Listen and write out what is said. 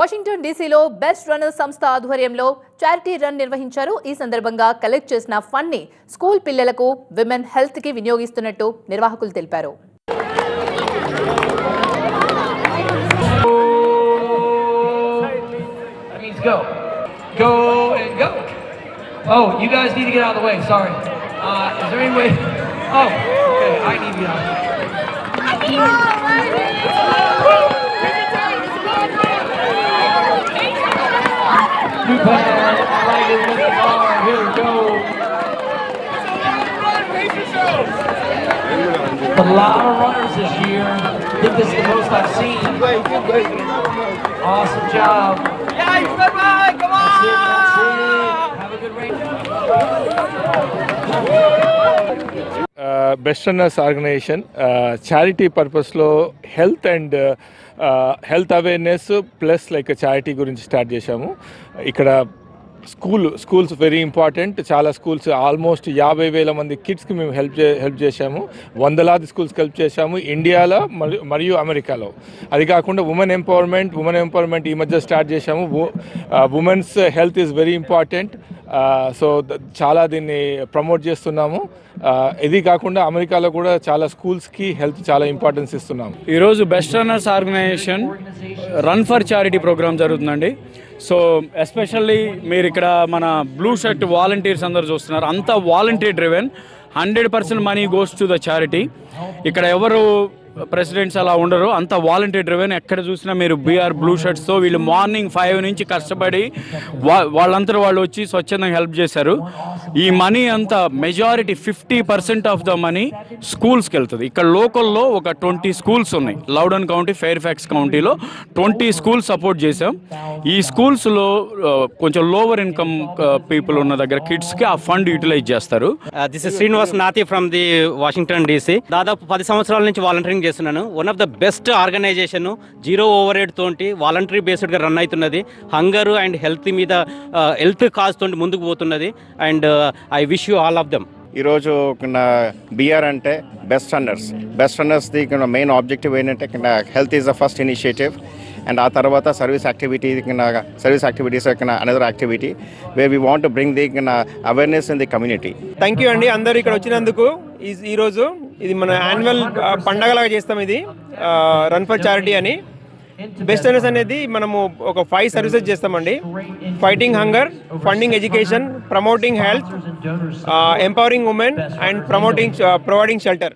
Washington డీసీలో best runner సంస్థ ఆధ్వర్యంలో charity run నిర్వహించారు. ఈ సందర్భంగా కలెక్ట్ చేసిన ఫండ్ ని స్కూల్ పిల్లలకు విమెన్ హెల్త్ కి వినియోగిస్తున్నట్టు నిర్వాహకులు తెలిపారు. Oh, you guys need to get out of the way. Sorry. Is there any way? Oh, okay. I need to get out. New pad. I like it with the bar. Here we go. A lot of runners this year. I think this is the most I've seen. Awesome job. Yeah, come on. That's it. Have a good race. Best runners organisation charity పర్పస్లో health awareness plus like charity గురించి start చేశాము. ఇక్కడ schools very important. చాలా schools almost 50,000 మంది కిడ్స్కి మేము help చేశాము. వందలాది స్కూల్స్కి హెల్ప్ చేశాము ఇండియాలో మరియు అమెరికాలో. అది కాకుండా ఉమెన్ ఎంపవర్మెంట్ ఈ మధ్య స్టార్ట్ చేశాము. Women's health is very important. So చాలా దీన్ని ప్రమోట్ చేస్తున్నాము. ఇది కాకుండా అమెరికాలో కూడా చాలా స్కూల్స్కి హెల్త్ చాలా ఇంపార్టెన్స్ ఇస్తున్నాము. ఈరోజు best runners organisation run for charity programme జరుగుతుందండి. సో ఎస్పెషల్లీ మీరు ఇక్కడ మన బ్లూ షర్ట్ వాలంటీర్స్ అందరూ చూస్తున్నారు. అంతా volunteer driven. 100% money goes to the charity. ఇక్కడ ఎవరు ప్రెసిడెంట్స్ అలా ఉండరు, అంత వాలంటీర్ డ్రివెన్. ఎక్కడ చూసినా మీరు బీఆర్ బ్లూ షర్ట్స్తో వీళ్ళు మార్నింగ్ 5 నుంచి కష్టపడి వాళ్ళంతా వాళ్ళు వచ్చి స్వచ్ఛందంగా హెల్ప్ చేశారు. ఈ మనీ అంతా మెజారిటీ 50% ఆఫ్ ద మనీ స్కూల్స్కి వెళ్తుంది. ఇక్కడ లోకల్లో ఒక 20 స్కూల్స్ ఉన్నాయి. లౌడన్ కౌంటీ, ఫెయిర్ఫాక్స్ కౌంటీలో 20 స్కూల్స్ సపోర్ట్ చేసాం. ఈ స్కూల్స్లో కొంచెం లోవర్ ఇన్కమ్ పీపుల్ ఉన్న దగ్గర కిడ్స్కి ఆ ఫండ్ యూటిలైజ్ చేస్తారు. This is Srinivas Nathi from the Washington DC. దాదాపు 10 సంవత్సరాల నుంచి వాలంటీరింగ్ చేస్తున్నాను. One of the best organisation. 0 overhead తోటి వాలంటరీ బేస్డ్గా రన్ అవుతున్నది. హంగర్ అండ్ హెల్త్ మీద హెల్త్ కాజ్ తోటి ముందుకు పోతున్నది. And I wish you all of them. ఈరోజు బిఆర్ అంటే బెస్ట్ రన్నర్స్ది మెయిన్ ఆబ్జెక్టివ్ ఏంటంటే health is the first initiative. And ఆ తర్వాత service activities another activity where we want to bring the awareness in the community. Thank you అండి అందరూ ఇక్కడ వచ్చినందుకు. ఈరోజు ఇది మన యాన్యువల్ పండగలాగా చేస్తాం. ఇది రన్ ఫర్ చారిటీ అని. బెస్ట్ రన్నర్స్ అనేది మనము ఒక 5 సర్వీసెస్ చేస్తామండి. Fighting hunger, funding education, promoting health, empowering women and providing shelter.